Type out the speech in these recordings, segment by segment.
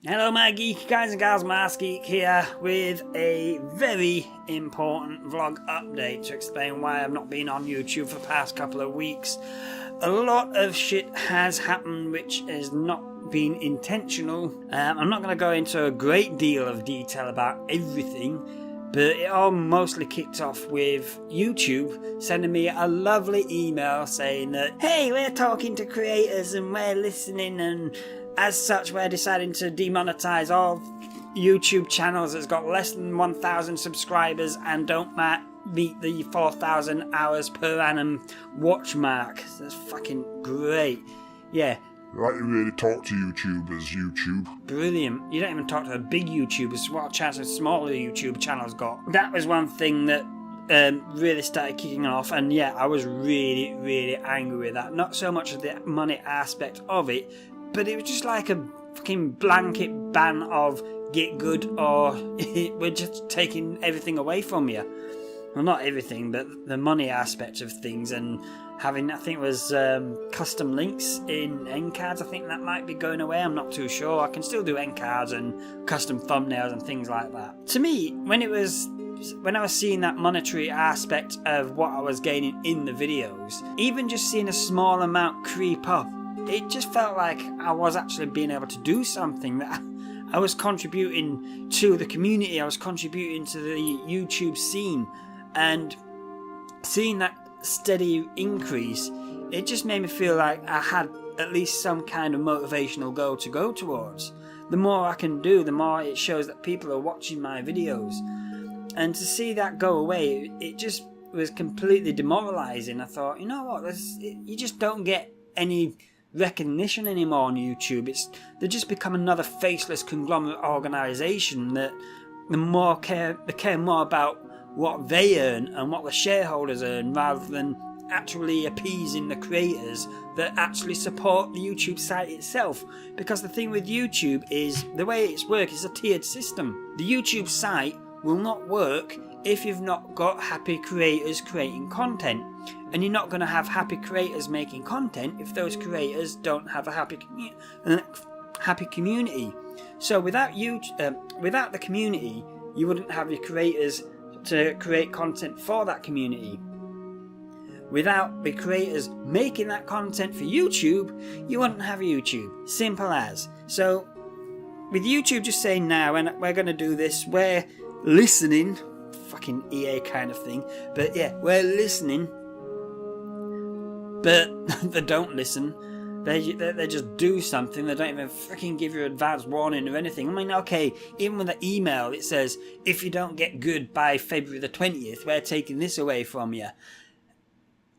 Hello my geek guys and gals, MaskedGeek here with a very important vlog update to explain why I've not been on YouTube for the past couple of weeks. A lot of shit has happened which has not been intentional. I'm not going to go into a great deal of detail about everything, but it all mostly kicked off with YouTube sending me a lovely email saying that, hey, we're talking to creators and we're listening, and as such we're deciding to demonetize all YouTube channels that's got less than 1,000 subscribers and don't meet the 4,000 hours per annum watch mark. That's fucking great. Yeah. Like you really talk to YouTubers, YouTube. Brilliant. You don't even talk to the big YouTubers. What chance a smaller YouTube channels got? That was one thing that really started kicking off, and yeah, I was really angry with that. Not so much of the money aspect of it, but it was just like a fucking blanket ban of get good or we're just taking everything away from you. Well, not everything, but the money aspect of things, and having, I think it was custom links in end cards. I think that might be going away. I'm not too sure. I can still do end cards and custom thumbnails and things like that. To me, when I was seeing that monetary aspect of what I was gaining in the videos, even just seeing a small amount creep up, it just felt like I was actually being able to do something, that I was contributing to the community, I was contributing to the YouTube scene, and seeing that steady increase, it just made me feel like I had at least some kind of motivational goal to go towards. The more I can do, the more it shows that people are watching my videos. And to see that go away, it just was completely demoralizing. I thought, you know what, you just don't get any recognition anymore on YouTube. They just become another faceless conglomerate organization that they care more about what they earn and what the shareholders earn, rather than actually appeasing the creators that actually support the YouTube site itself. Because the thing with YouTube is, the way it's worked is a tiered system. The YouTube site will not work if you've not got happy creators creating content, and you're not going to have happy creators making content if those creators don't have a happy community. So without the community, you wouldn't have your creators to create content for that community. Without the creators making that content for YouTube, you wouldn't have YouTube. Simple as. So with YouTube just saying now, and we're going to do this, we're listening, fucking EA kind of thing, but yeah, we're listening, but they don't listen. They just do something. They don't even freaking give you advance warning or anything. I mean, okay, even with the email, it says, if you don't get good by February the 20th, we're taking this away from you.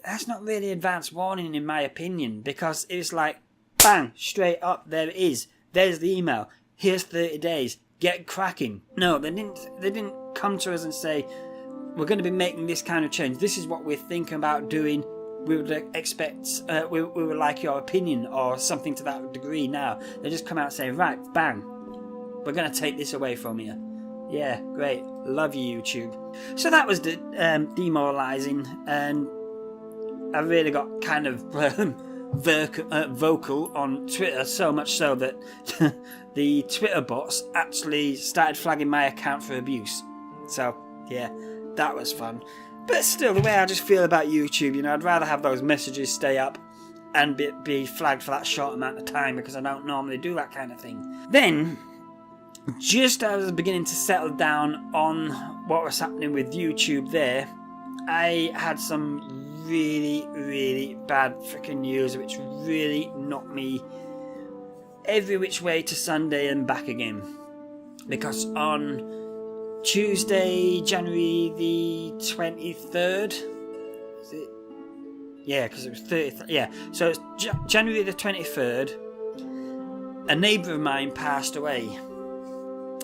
That's not really advance warning in my opinion, because it's like, bang, straight up, there it is. There's the email. Here's 30 days. Get cracking. No, they didn't come to us and say, we're going to be making this kind of change. This is what we're thinking about doing. We would expect, we would like your opinion or something to that degree now. They just come out and say, right, bang, we're going to take this away from you. Yeah, great. Love you, YouTube. So that was demoralizing, and I really got kind of vocal on Twitter, so much so that the Twitter bots actually started flagging my account for abuse. So, yeah, that was fun. But still, the way I just feel about YouTube, you know, I'd rather have those messages stay up and be flagged for that short amount of time, because I don't normally do that kind of thing. Then, just as I was beginning to settle down on what was happening with YouTube there, I had some really bad freaking news, which really knocked me every which way to Sunday and back again. Because on Tuesday, January the 23rd, is it? Yeah, because it was 30th. Yeah, so it's January the 23rd, a neighbour of mine passed away.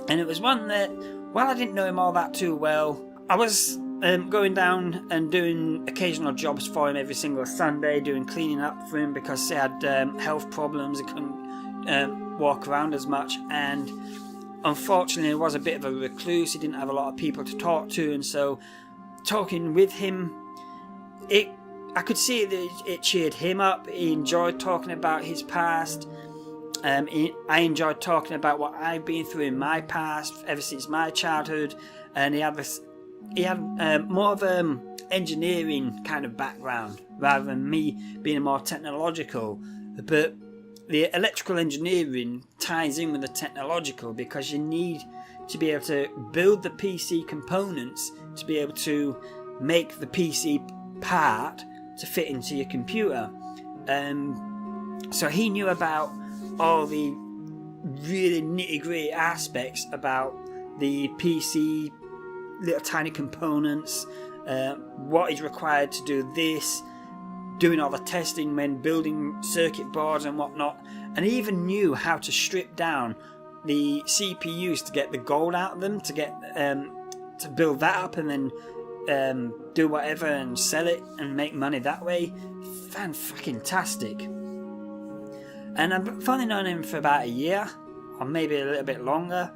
And it was one that, while I didn't know him all that too well, I was going down and doing occasional jobs for him every single Sunday, doing cleaning up for him because he had health problems. He couldn't walk around as much, and unfortunately he was a bit of a recluse. He didn't have a lot of people to talk to, and so talking with him, I could see that it cheered him up. He enjoyed talking about his past, I enjoyed talking about what I've been through in my past ever since my childhood, and he had more of engineering kind of background rather than me being more technological. But the electrical engineering ties in with the technological because you need to be able to build the PC components to be able to make the PC part to fit into your computer. So he knew about all the really nitty-gritty aspects about the PC, little tiny components, what is required to do this, doing all the testing when building circuit boards and whatnot, and he even knew how to strip down the CPUs to get the gold out of them, to get to build that up and then do whatever and sell it and make money that way. Fan-fucking-tastic. And I've only known him for about a year, or maybe a little bit longer.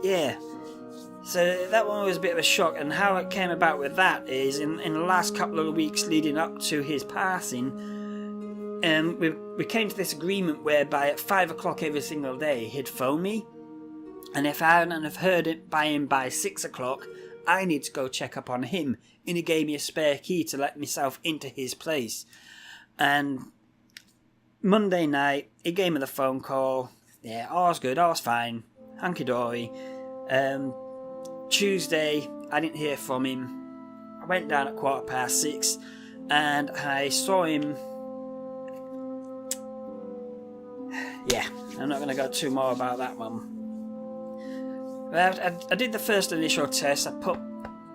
Yeah. So that one was a bit of a shock, and how it came about with that is in the last couple of weeks leading up to his passing, we came to this agreement whereby at 5 o'clock every single day he'd phone me, and if I hadn't have heard it by him by 6 o'clock, I need to go check up on him, and he gave me a spare key to let myself into his place. And Monday night, he gave me the phone call. Yeah, all's good, all's fine, hunky-dory. Tuesday, I didn't hear from him. I went down at 6:15, and I saw him. Yeah, I'm not going to go too more about that one. I did the first initial test. I put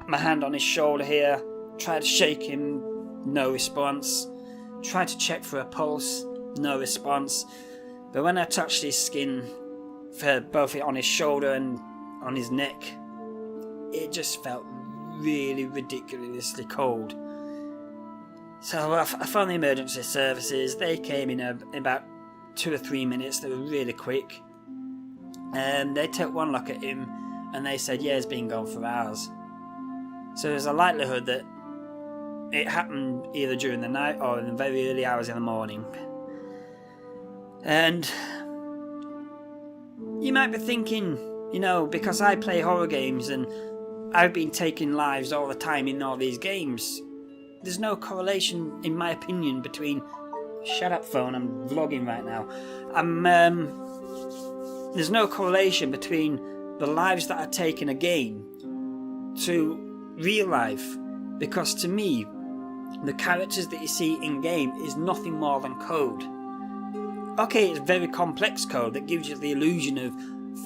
my hand on his shoulder here, tried to shake him, no response. Tried to check for a pulse, no response. But when I touched his skin, for both on his shoulder and on his neck, it just felt really ridiculously cold. So I phoned the emergency services. They came in about 2 or 3 minutes. They were really quick. And they took one look at him and they said, yeah, he's been gone for hours. So there's a likelihood that it happened either during the night or in the very early hours in the morning. And you might be thinking, you know, because I play horror games and I've been taking lives all the time in all these games, there's no correlation, in my opinion, between... Shut up, phone, I'm vlogging right now. There's no correlation between the lives that I take in a game to real life, because to me, the characters that you see in game is nothing more than code. Okay, it's very complex code that gives you the illusion of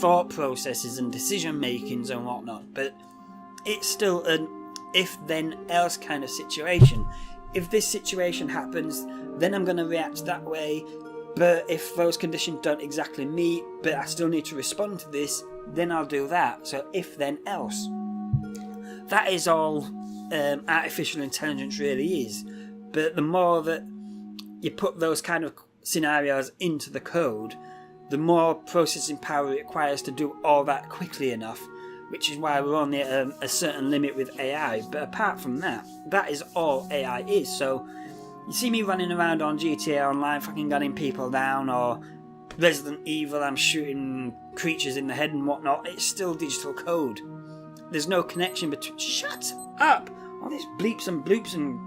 thought processes and decision makings and whatnot, but it's still an if-then-else kind of situation. If this situation happens, then I'm going to react that way, but if those conditions don't exactly meet, but I still need to respond to this, then I'll do that. So if-then-else. That is all artificial intelligence really is. But the more that you put those kind of scenarios into the code, the more processing power it requires to do all that quickly enough, which is why we're only at a certain limit with AI. But apart from that, that is all AI is. So you see me running around on GTA Online fucking gunning people down, or Resident Evil, I'm shooting creatures in the head and whatnot, it's still digital code. There's no connection between... Shut up! All these bleeps and bloops and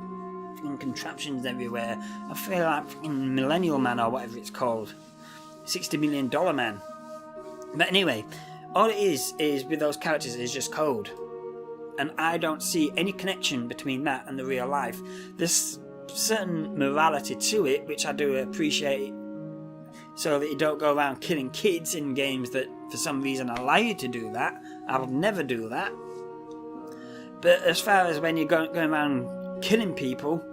fucking contraptions everywhere. I feel like fucking Millennial Man or whatever it's called. $60 million man. But anyway, all it is with those characters is just code. And I don't see any connection between that and the real life. There's certain morality to it, which I do appreciate, so that you don't go around killing kids in games that for some reason allow you to do that. I would never do that. But as far as when you're going around killing people,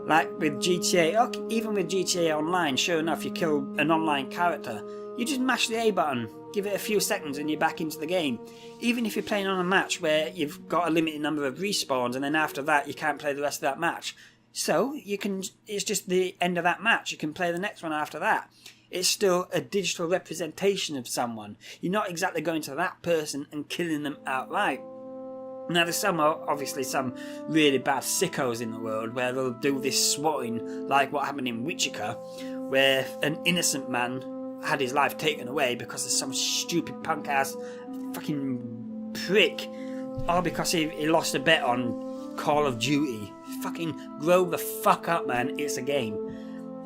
like with GTA, even with GTA Online, sure enough, you kill an online character, you just mash the A button, give it a few seconds and you're back into the game. Even if you're playing on a match where you've got a limited number of respawns and then after that you can't play the rest of that match. So you can, it's just the end of that match, you can play the next one after that. It's still a digital representation of someone. You're not exactly going to that person and killing them outright. Now, there's obviously some really bad sickos in the world where they'll do this swatting, like what happened in Wichita, where an innocent man had his life taken away because of some stupid punk-ass fucking prick, all because he lost a bet on Call of Duty. Fucking grow the fuck up, man. It's a game.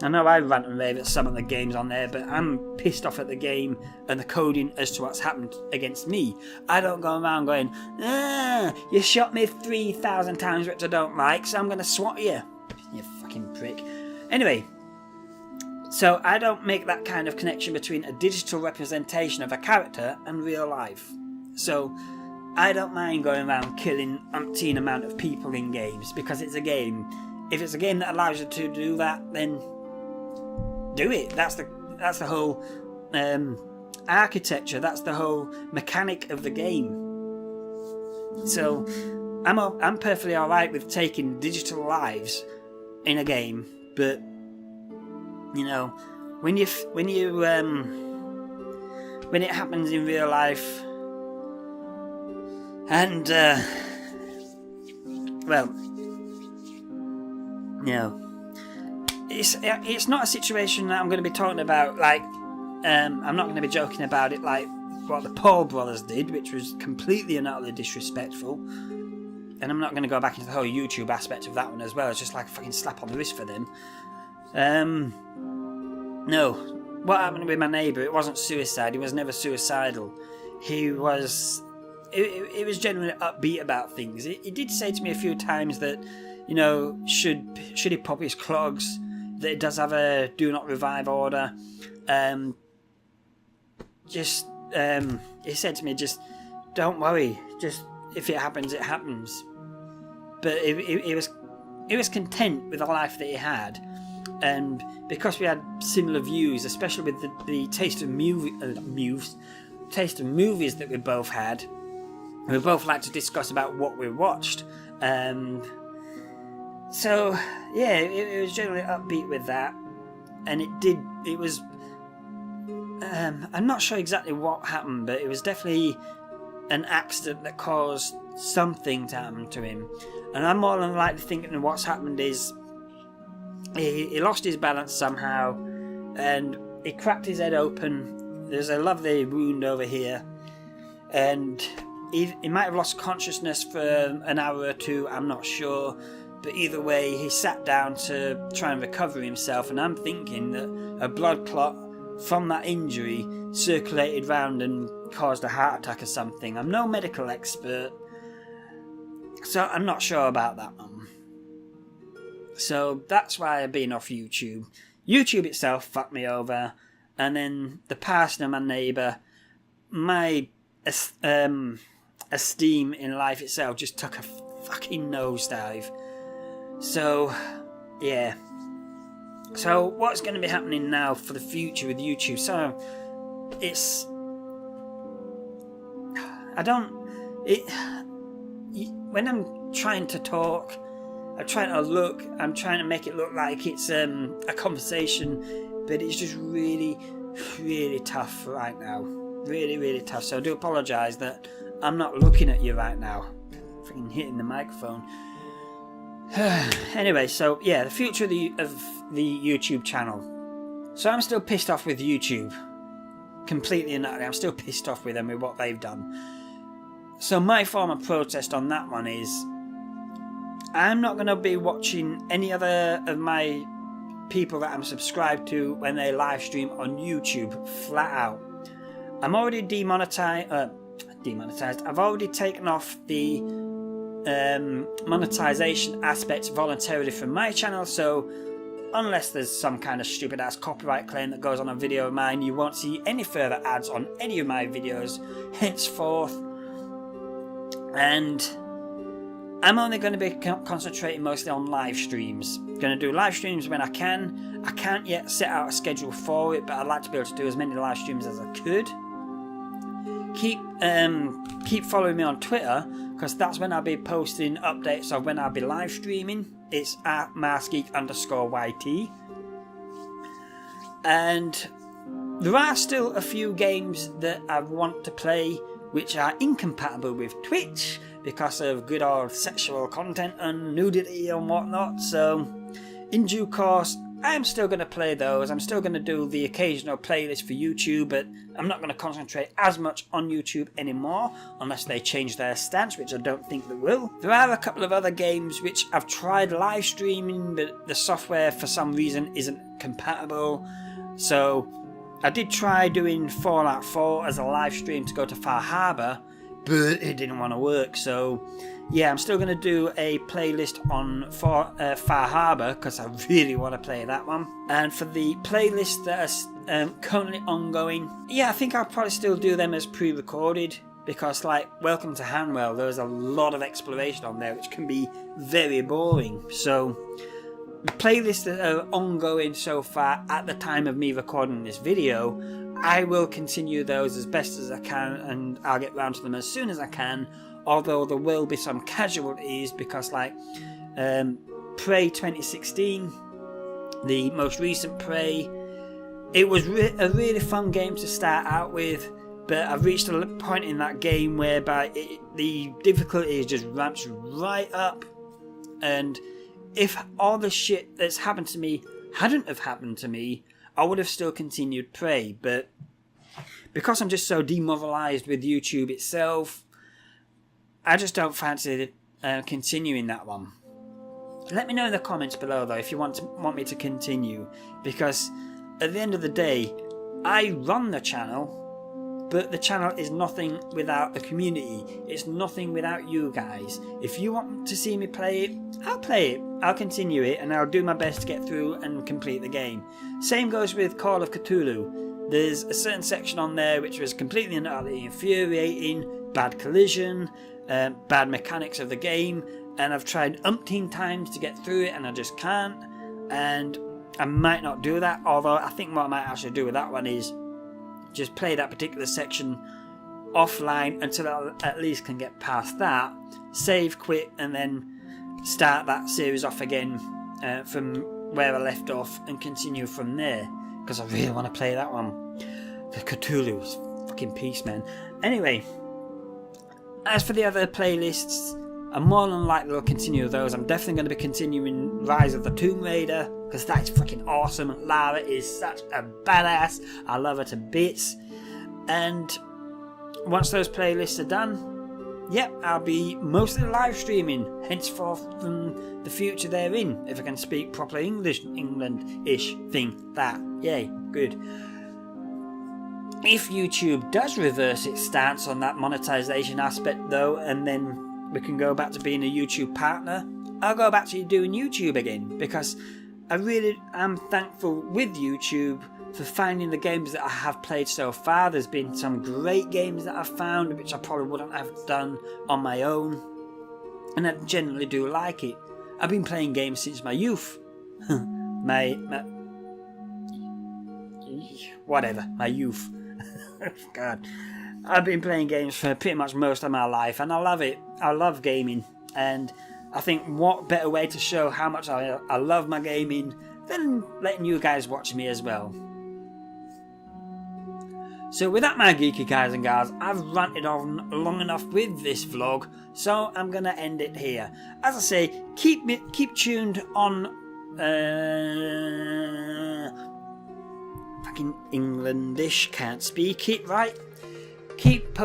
I know I rant and rave at some of the games on there, but I'm pissed off at the game and the coding as to what's happened against me. I don't go around going, you shot me 3,000 times, which I don't like, so I'm going to swat you. You fucking prick. Anyway, so I don't make that kind of connection between a digital representation of a character and real life. So I don't mind going around killing umpteen amount of people in games, because it's a game. If it's a game that allows you to do that, then do it. That's the whole architecture. That's the whole mechanic of the game. So I'm perfectly all right with taking digital lives in a game, but you know, when it happens in real life, and well, you know, it's not a situation that I'm going to be talking about. Like, I'm not going to be joking about it like what the Paul brothers did, which was completely and utterly disrespectful. And I'm not going to go back into the whole YouTube aspect of that one as well. It's just like a fucking slap on the wrist for them. No, what happened with my neighbour? It wasn't suicide. He was never suicidal. He was generally upbeat about things. He did say to me a few times that, you know, should he pop his clogs, that it does have a do not revive order. He said to me, just don't worry, just if it happens, it happens. But he was content with the life that he had, and because we had similar views, especially with the taste of movies that we both had, we both like to discuss about what we watched. So yeah, it was generally upbeat with that, and it was. I'm not sure exactly what happened, but it was definitely an accident that caused something to happen to him. And I'm more than likely thinking that what's happened is he lost his balance somehow, and he cracked his head open. There's a lovely wound over here, and he might have lost consciousness for an hour or two, I'm not sure. But either way, he sat down to try and recover himself, and I'm thinking that a blood clot from that injury circulated round and caused a heart attack or something. I'm no medical expert, so I'm not sure about that one. So that's why I've been off YouTube. YouTube itself fucked me over, and then the person of my neighbour, my esteem in life itself just took a fucking nosedive. So, yeah. So, what's going to be happening now for the future with YouTube? So, when I'm trying to talk, I'm trying to make it look like it's a conversation, but it's just really, really tough right now. Really, really tough. So, I do apologise that I'm not looking at you right now. Freaking hitting the microphone. Anyway, so yeah, the future of the YouTube channel. So I'm still pissed off with YouTube. Completely and utterly. I'm still pissed off with them with what they've done. So my form of protest on that one is, I'm not going to be watching any other of my people that I'm subscribed to when they live stream on YouTube, flat out. I'm already demonetized. I've already taken off the monetization aspects voluntarily from my channel, so unless there's some kind of stupid ass copyright claim that goes on a video of mine, you won't see any further ads on any of my videos henceforth. And I'm only going to be concentrating mostly on live streams. Going to do live streams when I can. I can't yet set out a schedule for it, but I'd like to be able to do as many live streams as I could. Keep following me on Twitter, because that's when I'll be posting updates of when I'll be live streaming. It's at MaskedGeek_YT. And there are still a few games that I want to play which are incompatible with Twitch, because of good old sexual content and nudity and whatnot. So in due course, I'm still going to play those. I'm still going to do the occasional playlist for YouTube, but I'm not going to concentrate as much on YouTube anymore unless they change their stance, which I don't think they will. There are a couple of other games which I've tried live streaming, but the software for some reason isn't compatible. So I did try doing Fallout 4 as a live stream to go to Far Harbor, but it didn't want to work. So yeah, I'm still going to do a playlist on Far Harbor because I really want to play that one. And for the playlists that are currently ongoing, yeah, I think I'll probably still do them as pre-recorded, because like Welcome to Hanwell, there's a lot of exploration on there which can be very boring. So the playlists that are ongoing so far at the time of me recording this video, I will continue those as best as I can, and I'll get round to them as soon as I can. Although there will be some casualties, because like Prey 2016, the most recent Prey, it was a really fun game to start out with, but I've reached a point in that game whereby the difficulty just ramps right up, and if all the shit that's happened to me hadn't have happened to me, I would have still continued Prey. But because I'm just so demoralised with YouTube itself, I just don't fancy continuing that one. Let me know in the comments below though if you want me to continue, because at the end of the day, I run the channel, but the channel is nothing without the community. It's nothing without you guys. If you want to see me play it, I'll play it. I'll continue it, and I'll do my best to get through and complete the game. Same goes with Call of Cthulhu. There's a certain section on there which was completely and utterly infuriating, bad collision, bad mechanics of the game, and I've tried umpteen times to get through it and I just can't, and I might not do that, although I think what I might actually do with that one is just play that particular section offline until I at least can get past that, save, quit, and then start that series off again from where I left off and continue from there, because I really want to play that one. The Cthulhu is fucking peace, man. Anyway, as for the other playlists, I'm more than likely to continue those. I'm definitely going to be continuing Rise of the Tomb Raider, because that's fucking awesome. Lara is such a badass. I love her to bits. And once those playlists are done, yep, I'll be mostly live streaming henceforth from the future therein, if I can speak proper English, England-ish thing. That, yay, good. If YouTube does reverse its stance on that monetization aspect though, and then we can go back to being a YouTube partner, I'll go back to doing YouTube again, because I really am thankful with YouTube for finding the games that I have played so far. There's been some great games that I've found which I probably wouldn't have done on my own, and I generally do like it. I've been playing games since my youth. my youth. God, I've been playing games for pretty much most of my life, and I love it. I love gaming, and I think what better way to show how much I love my gaming than letting you guys watch me as well. So with that, my geeky guys and gals, I've ranted on long enough with this vlog, so I'm gonna end it here. As I say, keep tuned on fucking Englandish, can't speak it right. Keep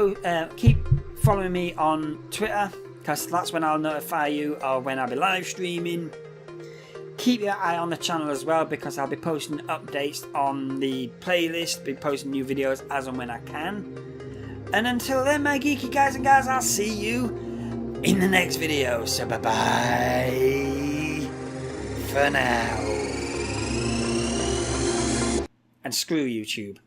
following me on Twitter, because that's when I'll notify you of when I'll be live streaming. Keep your eye on the channel as well, because I'll be posting updates on the playlist, be posting new videos as and when I can. And until then, my geeky guys and gals, I'll see you in the next video. So bye bye for now. And screw YouTube.